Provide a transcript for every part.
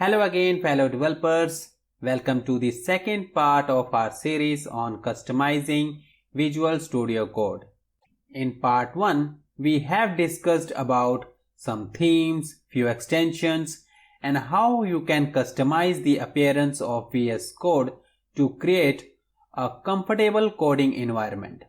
Hello again fellow developers, welcome to the second part of our series on customizing Visual Studio Code. In part 1, we have discussed about some themes, few extensions and how you can customize the appearance of VS Code to create a comfortable coding environment.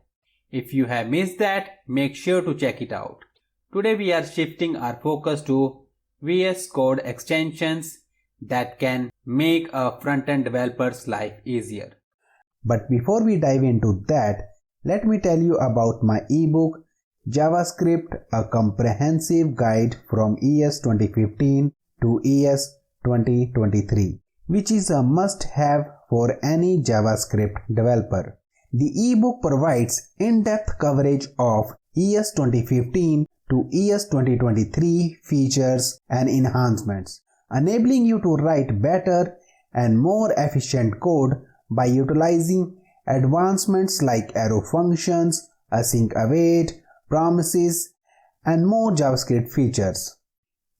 If you have missed that, make sure to check it out. Today we are shifting our focus to VS Code extensions that can make a front-end developer's life easier. But before we dive into that, let me tell you about my ebook JavaScript, a comprehensive guide from ES 2015 to ES 2023, which is a must-have for any JavaScript developer. The ebook provides in-depth coverage of ES 2015 to ES 2023 features and enhancements, enabling you to write better and more efficient code by utilizing advancements like arrow functions, async await, promises, and more JavaScript features.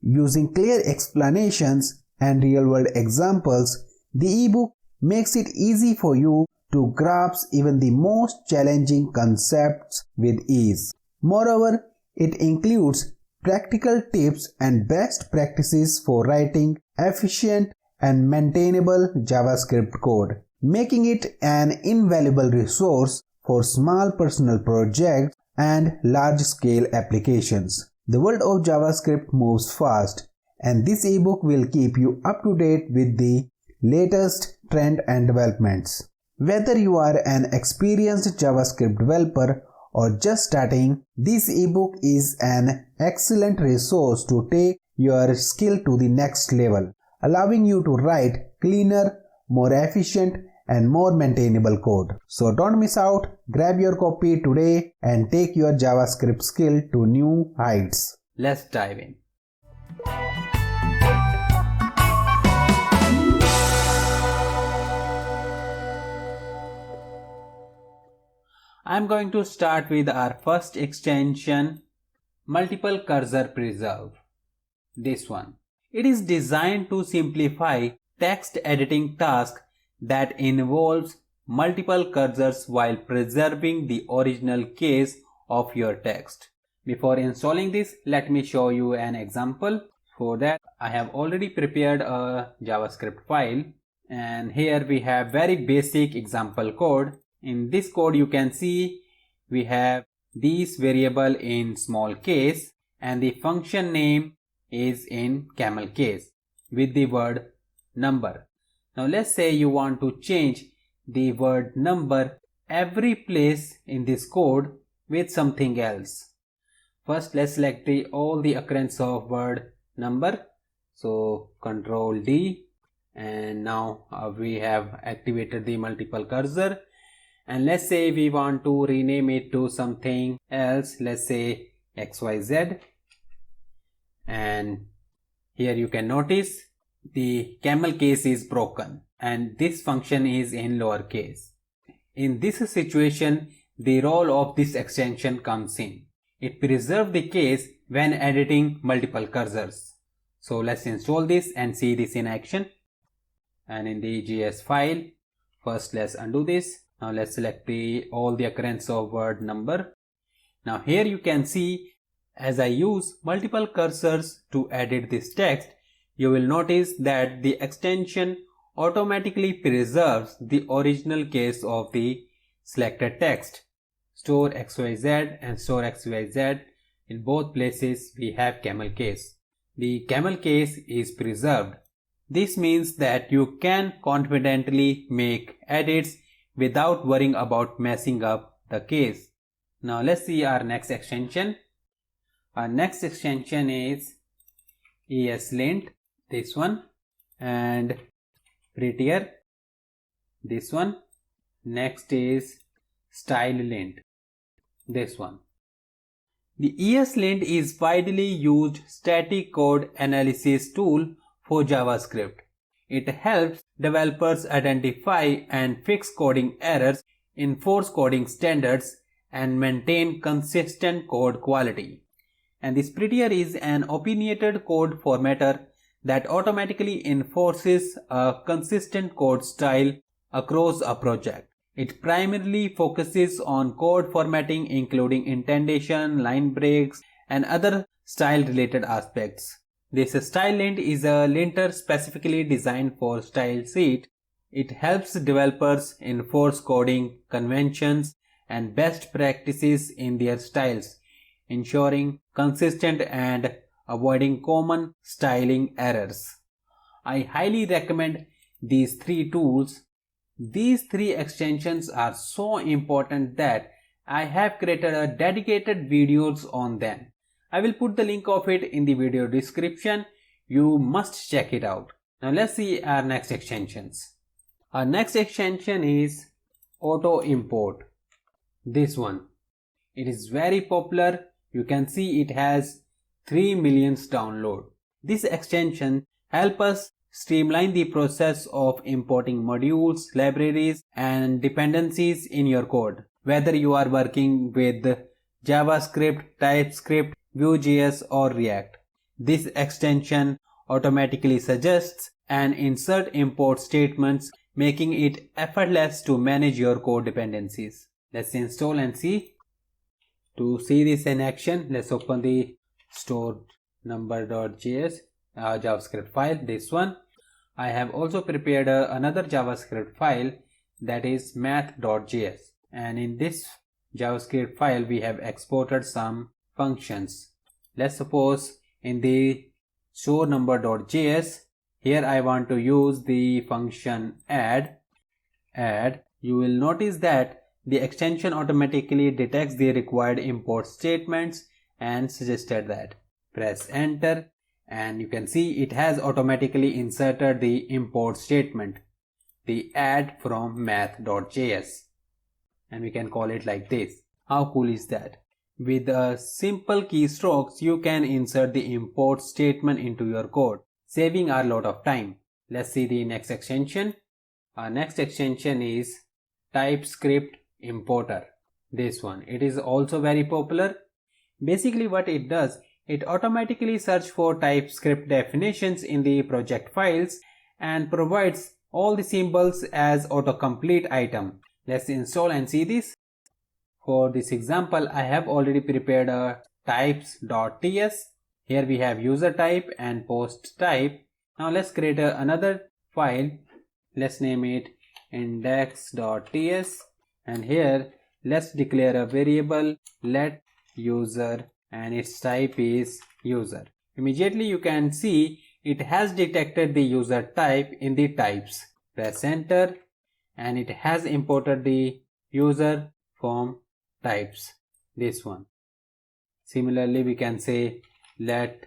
Using clear explanations and real-world examples, the ebook makes it easy for you to grasp even the most challenging concepts with ease. Moreover, it includes practical tips and best practices for writing efficient and maintainable JavaScript code, making it an invaluable resource for small personal projects and large-scale applications. The world of JavaScript moves fast, and this ebook will keep you up to date with the latest trend and developments. Whether you are an experienced JavaScript developer or just starting, this ebook is an excellent resource to take your skill to the next level, allowing you to write cleaner, more efficient, and more maintainable code. So don't miss out, grab your copy today and take your JavaScript skill to new heights. Let's dive in. I'm going to start with our first extension, Multiple Cursor Preserve. This one. It is designed to simplify text editing tasks that involves multiple cursors while preserving the original case of your text. Before installing this, let me show you an example. For that, I have already prepared a JavaScript file, and here we have very basic example code. In this code you can see we have this variable in small case and the function name is in camel case with the word number. Now let's say you want to change the word number every place in this code with something else. First let's select all the occurrence of word number. So Control D, and now we have activated the multiple cursor. And let's say we want to rename it to something else, let's say XYZ, and here you can notice the camel case is broken and this function is in lowercase. In this situation, the role of this extension comes in. It preserves the case when editing multiple cursors. So let's install this and see this in action. And in the JS file, first let's undo this. Now let's select all the occurrence of word number. Now here you can see as I use multiple cursors to edit this text, you will notice that the extension automatically preserves the original case of the selected text. Store XYZ and store XYZ, in both places we have camel case. The camel case is preserved. This means that you can confidently make edits without worrying about messing up the case. Now let's see our next extension. Our next extension is ESLint, this one, and Prettier, this one. Next is Stylelint, this one. The ESLint is widely used static code analysis tool for JavaScript. It helps developers identify and fix coding errors, enforce coding standards, and maintain consistent code quality. And this Prettier is an opinionated code formatter that automatically enforces a consistent code style across a project. It primarily focuses on code formatting, including indentation, line breaks, and other style-related aspects. This Stylelint is a linter specifically designed for style sheet. It helps developers enforce coding conventions and best practices in their styles, ensuring consistent and avoiding common styling errors. I highly recommend these three tools. These three extensions are so important that I have created a dedicated videos on them. I will put the link of it in the video description. You must check it out. Now let's see our next extensions. Our next extension is Auto Import. This one. It is very popular. You can see it has 3 million download. This extension helps us streamline the process of importing modules, libraries, and dependencies in your code. Whether you are working with JavaScript, TypeScript, Vue.js, or React, this extension automatically suggests and insert import statements, making it effortless to manage your code dependencies. Let's install and see. To see this in action, let's open the stored number.js JavaScript file, this one. I have also prepared another JavaScript file, that is math.js, and in this JavaScript file we have exported some functions. Let's suppose in the show number.js, here I want to use the function add. You will notice that the extension automatically detects the required import statements and suggested that. Press enter and you can see it has automatically inserted the import statement, the add from math.js, and we can call it like this. How cool is that? With a simple keystrokes you can insert the import statement into your code, saving a lot of time. Let's see the next extension. Our next extension is TypeScript Importer. This one. It is also very popular. Basically what it does, it automatically searches for TypeScript definitions in the project files and provides all the symbols as autocomplete item. Let's install and see this. For this example, I have already prepared a types.ts. Here we have user type and post type. Now let's create another file. Let's name it index.ts, and here let's declare a variable let user and its type is user. Immediately you can see it has detected the user type in the types. Press enter and it has imported the user from types, this one. Similarly we can say let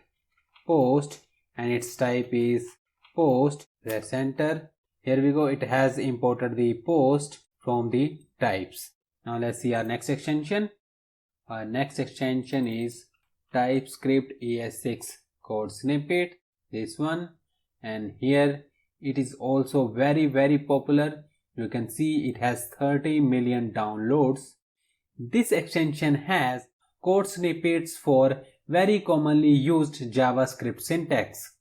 post and its type is post. Press enter. Here we go, it has imported the post from the types. Now let's see our next extension. Our next extension is TypeScript ES6 code snippet, this one, and here it is also very popular. You can see it has 30 million downloads. This extension has code snippets for very commonly used JavaScript syntax,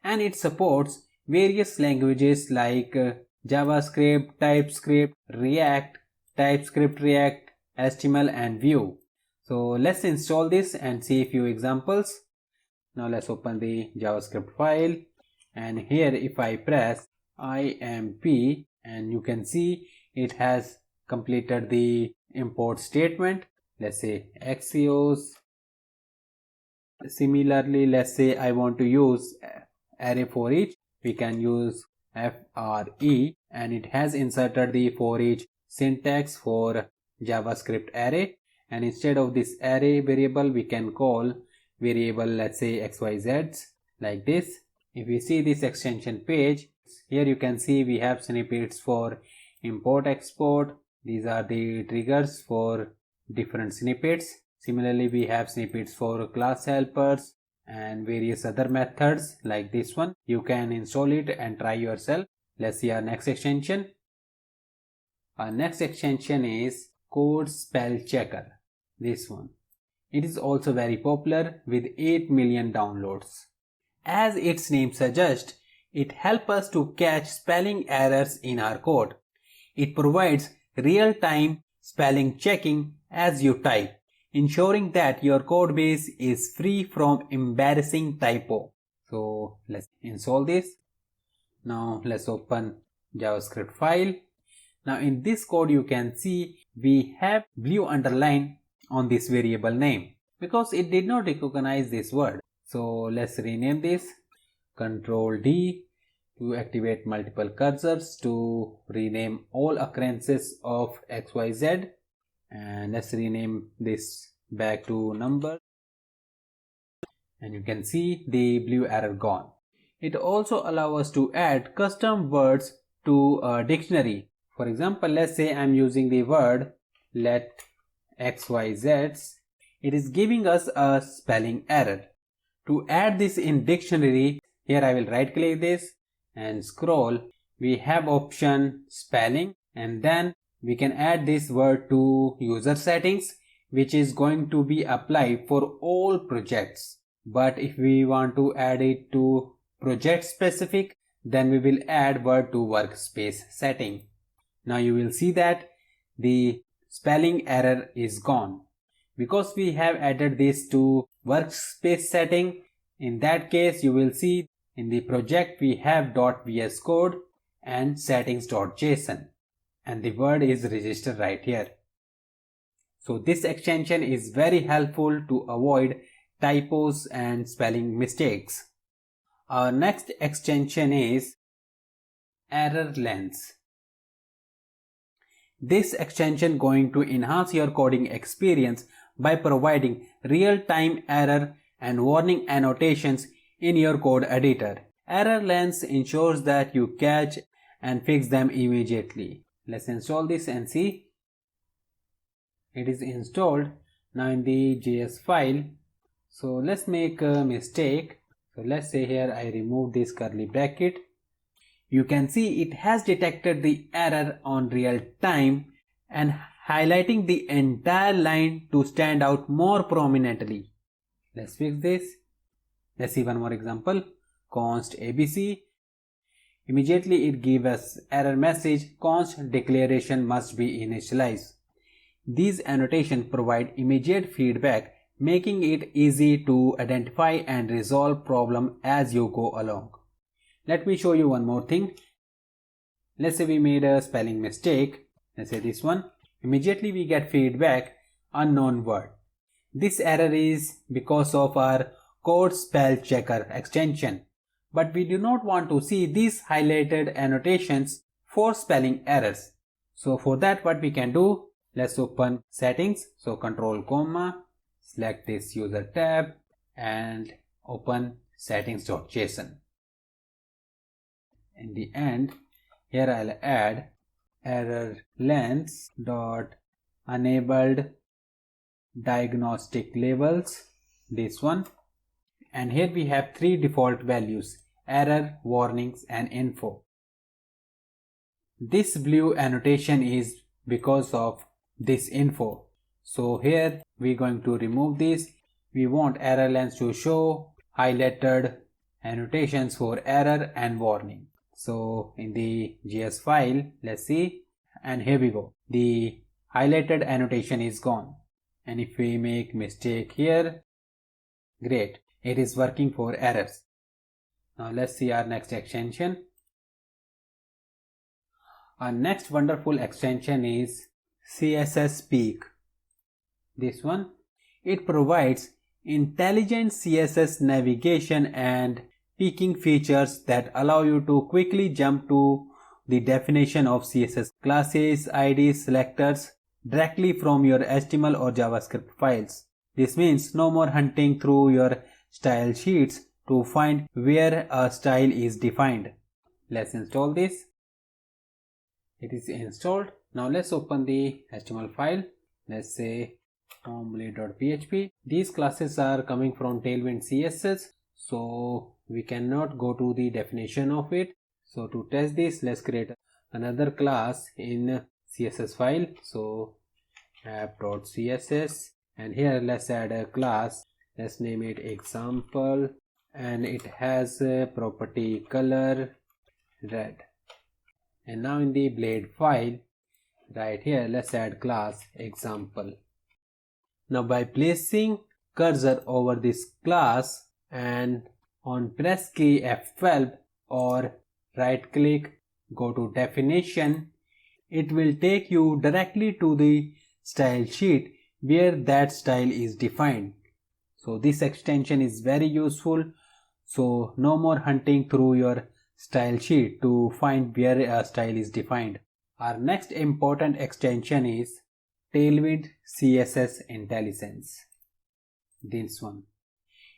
and it supports various languages like JavaScript, TypeScript, React, TypeScript React, HTML and Vue. So let's install this and see a few examples. Now let's open the JavaScript file, and here if I press IMP and you can see it has completed the import statement. Let's say Axios. Similarly, let's say I want to use array for each. We can use FRE and it has inserted the for each syntax for JavaScript array, and instead of this array variable we can call variable, let's say XYZ, like this. If we see this extension page, here you can see we have snippets for import export. These are the triggers for different snippets. Similarly we have snippets for class helpers and various other methods like this one. You can install it and try yourself. Let's see our next extension. Our next extension is Code Spell Checker, this one. It is also very popular with 8 million downloads, As its name suggests, it helps us to catch spelling errors in our code. It provides real-time spelling checking as you type, ensuring that your code base is free from embarrassing typo. So let's install this. Now let's open JavaScript file. Now in this code you can see we have blue underline on this variable name because it did not recognize this word. So let's rename this. Control D to activate multiple cursors to rename all occurrences of XYZ, and let's rename this back to number, and you can see the blue error gone. It also allows us to add custom words to a dictionary. For example, let's say I'm using the word let XYZ. It is giving us a spelling error. To add this in dictionary, here I will right click this and scroll. We have option spelling, and then we can add this word to user settings, which is going to be applied for all projects. But if we want to add it to project specific, then we will add word to workspace setting. Now you will see that the spelling error is gone because we have added this to workspace setting. In that case, you will see in the project we have .VSCode and settings.json, and the word is registered right here. So this extension is very helpful to avoid typos and spelling mistakes. Our next extension is ESLint. This extension going to enhance your coding experience by providing real-time error and warning annotations in your code editor. ESLint ensures that you catch and fix them immediately. Let's install this and see. It is installed now in the JS file. So let's make a mistake. So let's say here I remove this curly bracket. You can see it has detected the error on real time and highlighting the entire line to stand out more prominently. Let's fix this. Let's see one more example. Const ABC. Immediately it gives us error message, const declaration must be initialized. These annotations provide immediate feedback, making it easy to identify and resolve problem as you go along. Let me show you one more thing. Let's say we made a spelling mistake. Let's say this one. Immediately we get feedback, unknown word. This error is because of our code spell checker extension. But we do not want to see these highlighted annotations for spelling errors. So for that, what we can do, let's open settings. So control comma, select this user tab and open settings.json. In the end, here I'll add error lengths dot enabled diagnostic labels, this one, and here we have three default values: error, warnings and info. This blue annotation is because of this info. So here we're going to remove this. We want error lengths to show highlighted annotations for error and warning. So in the JS file, let's see, and here we go. The highlighted annotation is gone. And if we make mistake here, great, it is working for errors. Now let's see our next extension. Our next wonderful extension is CSS Peek. This one, it provides intelligent CSS navigation and peeking features that allow you to quickly jump to the definition of CSS classes, IDs, selectors directly from your HTML or JavaScript files. This means no more hunting through your style sheets to find where a style is defined. Let's install this. It is installed. Now let's open the HTML file. Let's say homely.php. These classes are coming from Tailwind CSS, so we cannot go to the definition of it. So to test this, let's create another class in CSS file. So app.css, and here let's add a class. Let's name it example and it has a property color red. And now in the blade file right here, let's add class example. Now by placing cursor over this class and on press key F12 or right click, go to definition, it will take you directly to the style sheet where that style is defined. So this extension is very useful. So no more hunting through your style sheet to find where a style is defined. Our next important extension is Tailwind CSS IntelliSense. This one.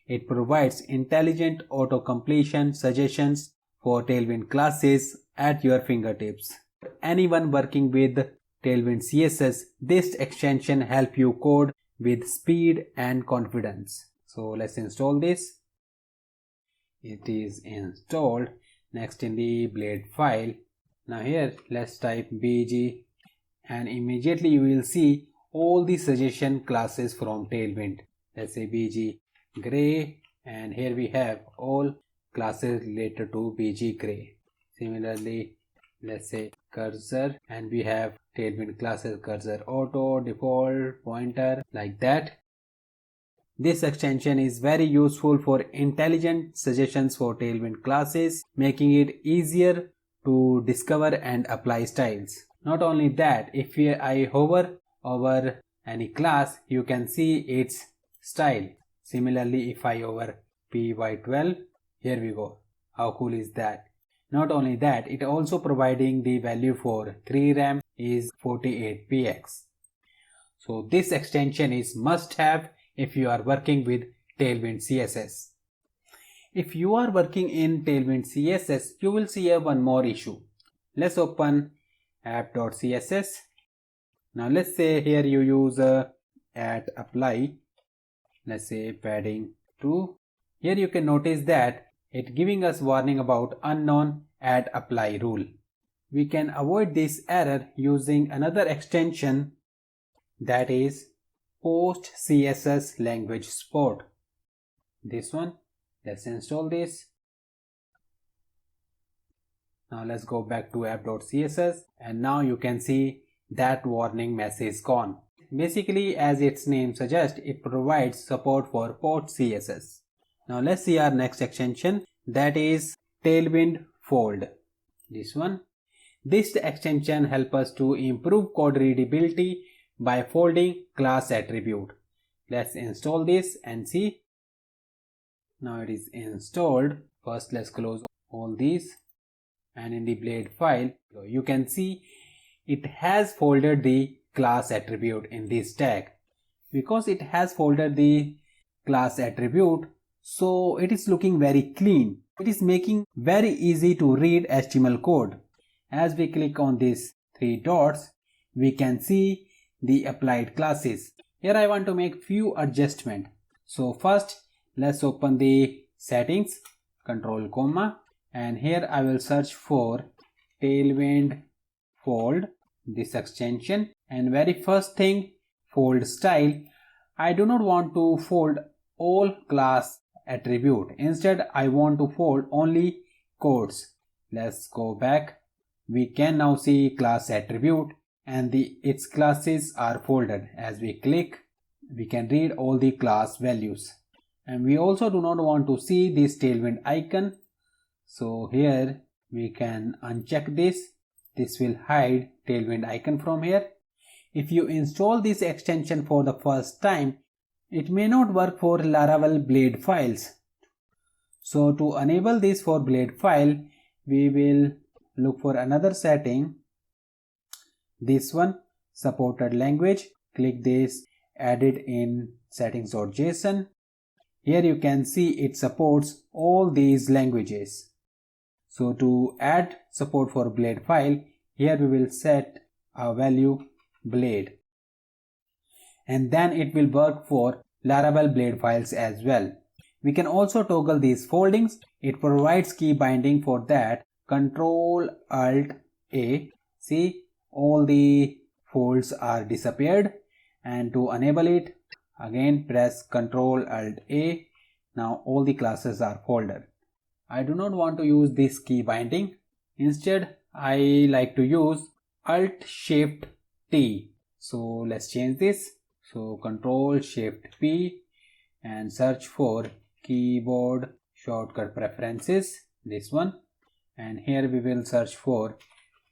It provides intelligent auto-completion suggestions for Tailwind classes at your fingertips. For anyone working with Tailwind CSS, this extension helps you code with speed and confidence. So let's install this. It is installed. Next in the blade file. Now here let's type bg and immediately you will see all the suggestion classes from Tailwind. Let's say bg gray, and here we have all classes related to bg gray. Similarly, let's say cursor, and we have Tailwind classes cursor auto, default, pointer, like that. This extension is very useful for intelligent suggestions for Tailwind classes, making it easier to discover and apply styles. Not only that, if I hover over any class, you can see its style. Similarly, if I hover py12, here we go. How cool is that? Not only that, it also providing the value for 3 RAM is 48px. So this extension is must have if you are working with Tailwind CSS. If you are working in Tailwind CSS, you will see one more issue. Let's open app.css. Now let's say here you use at apply. Let's say padding 2. Here you can notice that it giving us warning about unknown at apply rule. We can avoid this error using another extension, that is PostCSS language support. This one. Let's install this. Now let's go back to app.css, and now you can see that warning message gone. Basically, as its name suggests, it provides support for PostCSS. Now let's see our next extension, that is Tailwind Fold. This one. This extension helps us to improve code readability by folding class attribute. Let's install this and see. Now it is installed. First let's close all these, and in the blade file you can see it has folded the class attribute in this tag. Because it has folded the class attribute, so it is looking very clean. It is making very easy to read HTML code. As we click on these 3 dots, we can see the applied classes. Here I want to make few adjustments. So first let's open the settings, control comma, and here I will search for Tailwind Fold, this extension, and very first thing, fold style. I do not want to fold all class attribute. Instead I want to fold only codes. Let's go back. We can now see class attribute and its classes are folded. As we click, we can read all the class values. And we also do not want to see this Tailwind icon. So here we can uncheck this. This will hide Tailwind icon from here. If you install this extension for the first time, it may not work for Laravel blade files. So to enable this for blade file, we will look for another setting. This one, supported language. Click this, add it in settings.json. Here you can see it supports all these languages. So to add support for blade file, here we will set a value blade. And then it will work for Laravel blade files as well. We can also toggle these foldings. It provides key binding for that. Control Alt A. See, all the folds are disappeared. And to enable it, again press Control Alt A. Now all the classes are folder. I do not want to use this key binding. Instead, I like to use Alt-Shift-T. So let's change this. So Control-Shift-P and search for keyboard shortcut preferences, this one. And here we will search for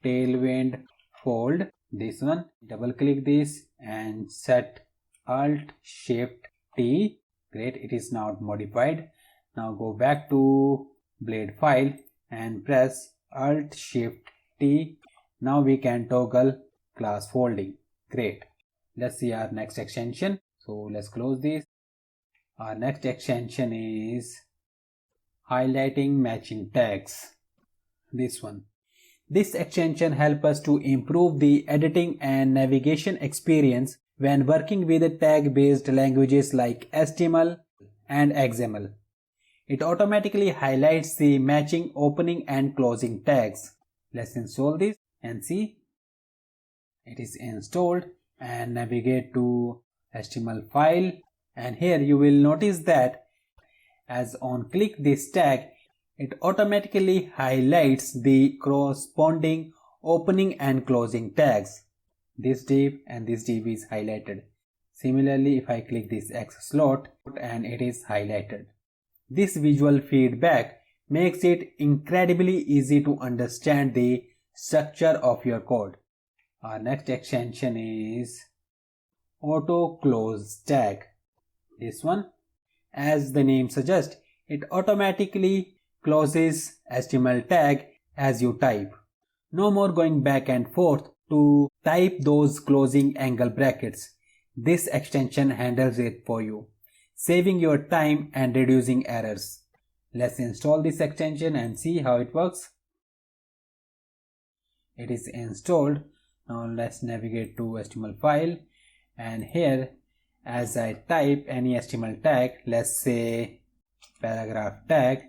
Tailwind fold, this one. Double click this and set Alt-Shift-T. Great, it is now modified. Now go back to blade file and press Alt-Shift-T. Now we can toggle class folding. Great. Let's see our next extension. So let's close this. Our next extension is highlighting matching tags. This one. This extension helps us to improve the editing and navigation experience when working with tag-based languages like HTML and XML. It automatically highlights the matching opening and closing tags. Let's install this and see. It is installed, and navigate to HTML file, and here you will notice that as on click this tag, it automatically highlights the corresponding opening and closing tags. This div and this div is highlighted. Similarly, if I click this X slot and it is highlighted. This visual feedback makes it incredibly easy to understand the structure of your code. Our next extension is Auto Close tag. This one, as the name suggests, it automatically closes HTML tag as you type. No more going back and forth to type those closing angle brackets. This extension handles it for you, saving your time and reducing errors. Let's install this extension and see how it works. It is installed. Now let's navigate to HTML file, and here as I type any HTML tag, let's say paragraph tag,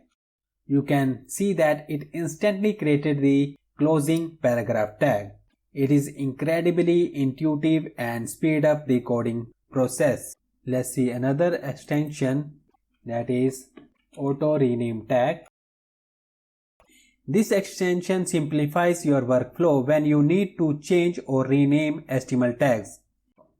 you can see that it instantly created the closing paragraph tag. It is incredibly intuitive and speed up the coding process. Let's see another extension, that is Auto Rename tag. This extension simplifies your workflow when you need to change or rename HTML tags.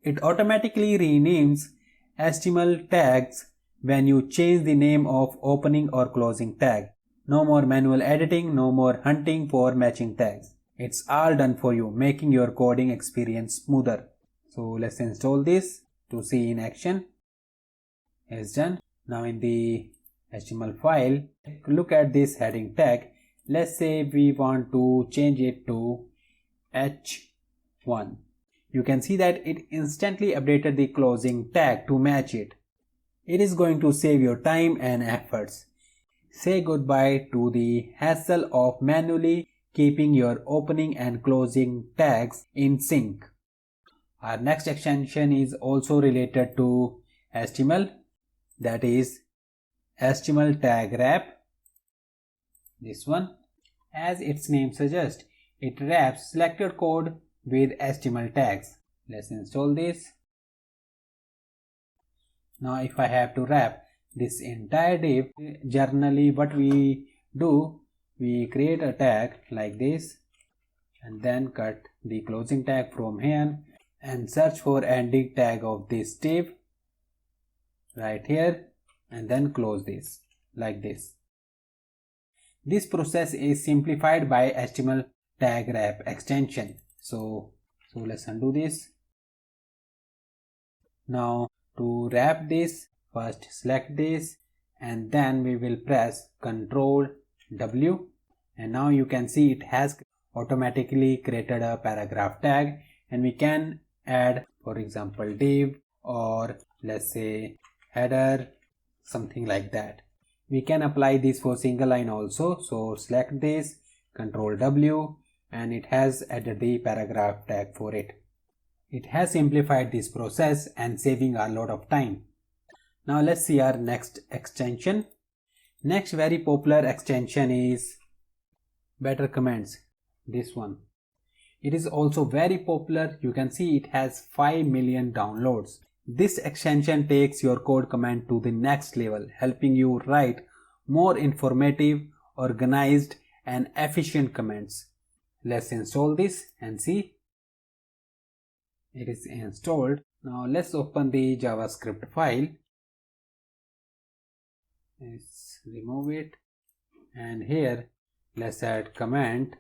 It automatically renames HTML tags when you change the name of opening or closing tag. No more manual editing, no more hunting for matching tags. It's all done for you, making your coding experience smoother. So let's install this to see in action. It's done. Now in the HTML file, look at this heading tag. Let's say we want to change it to H1. You can see that it instantly updated the closing tag to match it. It is going to save your time and efforts. Say goodbye to the hassle of manually keeping your opening and closing tags in sync. Our next extension is also related to HTML, that is HtmlTagWrap. This one, as its name suggests, it wraps selected code with HTML tags. Let's install this. Now if I have to wrap this entire div, generally what we do, we create a tag like this and then cut the closing tag from here and search for ending tag of this div right here and then close this like this. This process is simplified by HtmlTagWrap extension. So let's undo this. Now to wrap this, first select this and then we will press Ctrl W, and now you can see it has automatically created a paragraph tag, and we can add, for example, div or let's say header, something like that. We can apply this for single line also. So select this, Ctrl W, and it has added the paragraph tag for it. It has simplified this process and saving a lot of time. Now let's see our next extension. Next very popular extension is Better Comments. This one. It is also very popular. You can see it has 5 million downloads. This extension takes your code comment to the next level, helping you write more informative, organized, and efficient comments. Let's install this and see. It is installed. Now let's open the JavaScript file. Let's remove it, and here let's add comment.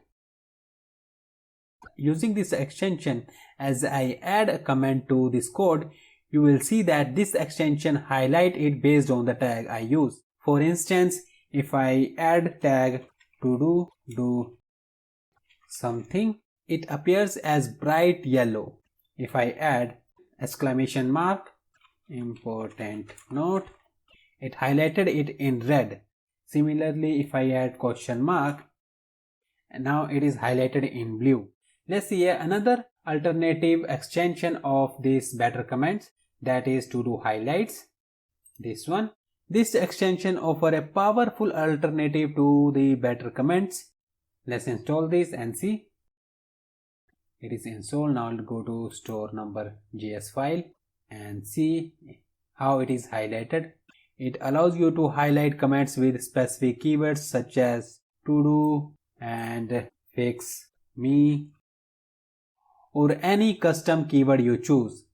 Using this extension, as I add a comment to this code, you will see that this extension highlight it based on the tag I use. For instance, if I add tag to do something, it appears as bright yellow. If I add exclamation mark important note, it highlighted it in red. Similarly, if I add question mark, now it is highlighted in blue. Let's see another alternative extension of these better comments, that is to do highlights. This one. This extension offers a powerful alternative to the better comments. Let's install this and see. It is installed. Now I'll go to store number.js file and see how it is highlighted. It allows you to highlight comments with specific keywords such as to do and fix me or any custom keyword you choose.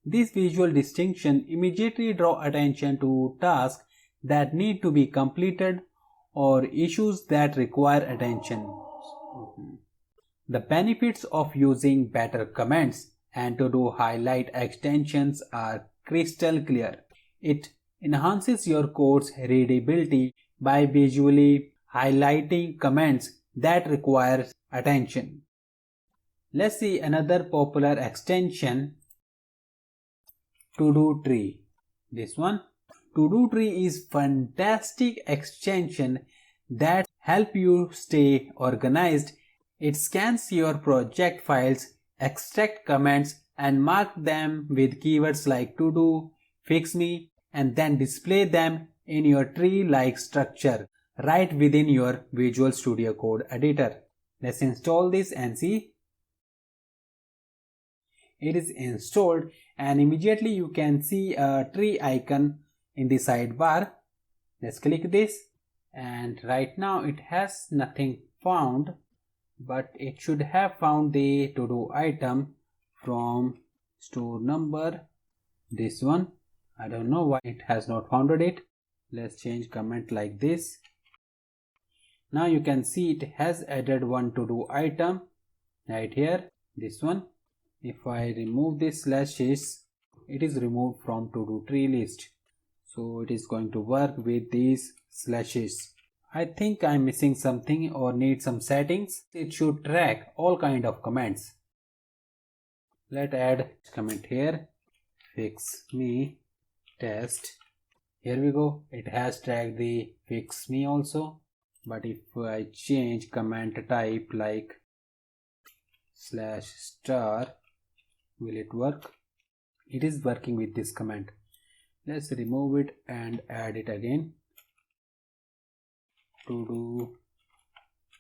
This visual distinction immediately draws attention to tasks that need to be completed or issues that require attention. The benefits of using better comments and to do highlight extensions are crystal clear. It enhances your code's readability by visually highlighting comments that require attention. Let's see another popular extension, To-Do Tree. This one. To-Do Tree is fantastic extension that help you stay organized. It scans your project files, extract comments, and mark them with keywords like to do, fix me, and then display them in your tree-like structure right within your Visual Studio Code editor. Let's install this and see. It is installed and immediately you can see a tree icon in the sidebar. Let's click this, and right now it has nothing found, but it should have found the to-do item from store number. This one. I don't know why it has not found it. Let's change comment like this. Now you can see it has added one to-do item right here. This one. If I remove this slashes, it is removed from to-do tree list. So it is going to work with these slashes. I think I'm missing something or need some settings. It should track all kind of comments. Let's add comment here. Fix me test. Here we go. It has tracked the fix me also. But if I change comment type like /star, will it work? It is working with this comment. Let's remove it and add it again. To do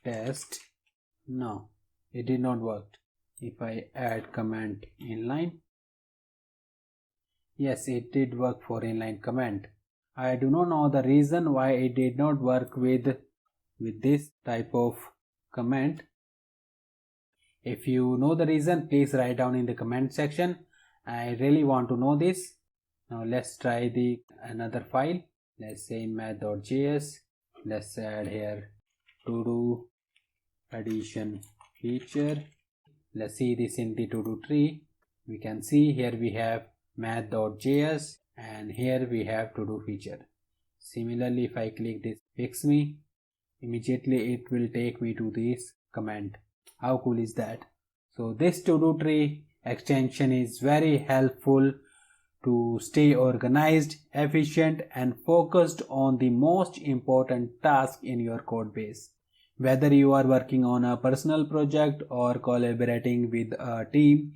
test. No, it did not work. If I add comment inline, yes, it did work for inline comment. I do not know the reason why it did not work with this type of comment. If you know the reason, please write down in the comment section. I really want to know this. Now let's try the another file. Let's say math.js. Let's add here to do addition feature. Let's see this in the to do tree. We can see here we have math.js and here we have to do feature. Similarly, if I click this fix me, immediately it will take me to this comment. How cool is that? So this to do tree extension is very helpful to stay organized, efficient, and focused on the most important task in your code base. Whether you are working on a personal project or collaborating with a team,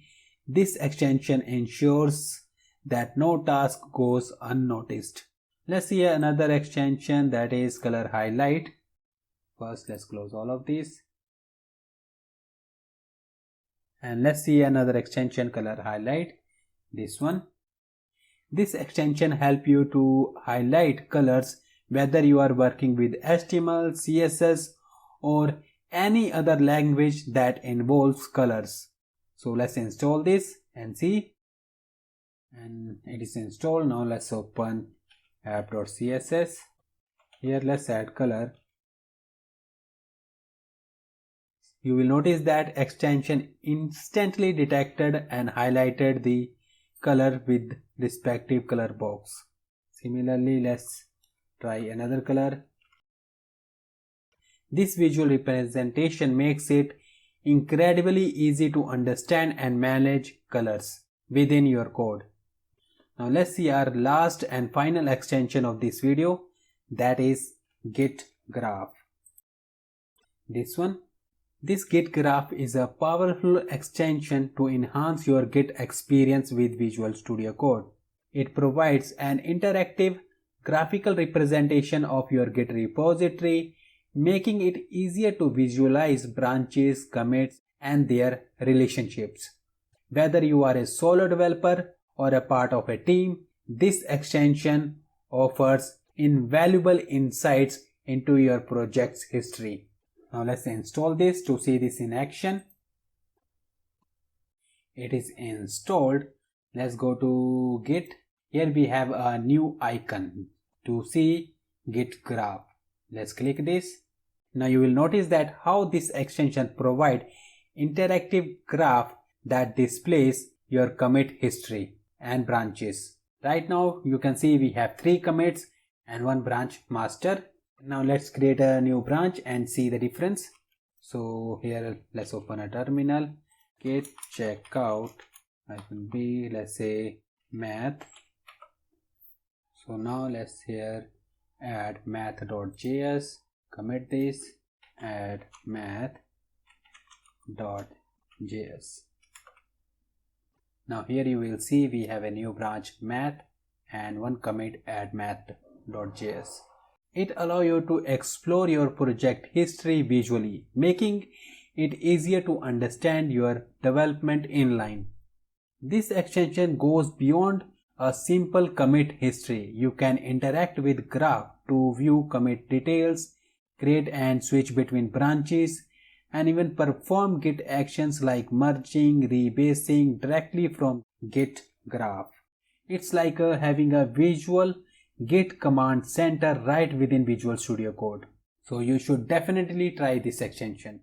this extension ensures that no task goes unnoticed. Let's see another extension, that is color highlight. First, let's close all of these. And let's see another extension, color highlight. This one. This extension helps you to highlight colors whether you are working with HTML, CSS or any other language that involves colors. So let's install this and see. And it is installed. Now let's open app.css. Here let's add color. You will notice that extension instantly detected and highlighted the color with respective color box. Similarly, let's try another color. This visual representation makes it incredibly easy to understand and manage colors within your code. Now let's see our last and final extension of this video, that is Git Graph. This one. This Git Graph is a powerful extension to enhance your Git experience with Visual Studio Code. It provides an interactive graphical representation of your Git repository, making it easier to visualize branches, commits, and their relationships. Whether you are a solo developer or a part of a team, this extension offers invaluable insights into your project's history. Now let's install this to see this in action. It is installed. Let's go to Git. Here we have a new icon to see Git Graph. Let's click this. Now you will notice that how this extension provides interactive graph that displays your commit history and branches. Right now you can see we have 3 commits and 1 branch master. Now let's create a new branch and see the difference. So here let's open a terminal. Git checkout -b, let's say math. So now let's here add math.js, commit this, add math.js. Now here you will see we have a new branch math and 1 commit add math.js. It allows you to explore your project history visually, making it easier to understand your development inline. This extension goes beyond a simple commit history. You can interact with graph to view commit details, create and switch between branches, and even perform Git actions like merging, rebasing directly from Git Graph. It's like having a visual Git command center right within Visual Studio Code. So you should definitely try this extension.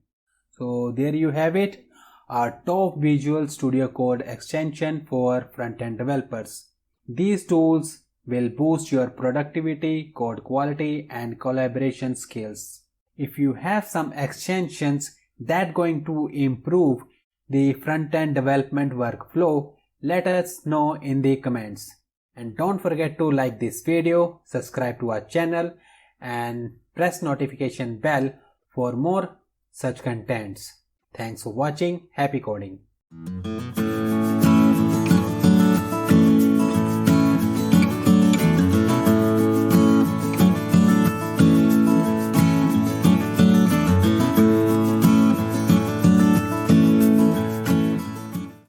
So there you have it, our top Visual Studio Code extension for front-end developers. These tools will boost your productivity, code quality, and collaboration skills. If you have some extensions that going to improve the front-end development workflow, let us know in the comments. And don't forget to like this video, subscribe to our channel, and press notification bell for more such contents. Thanks for watching. Happy coding.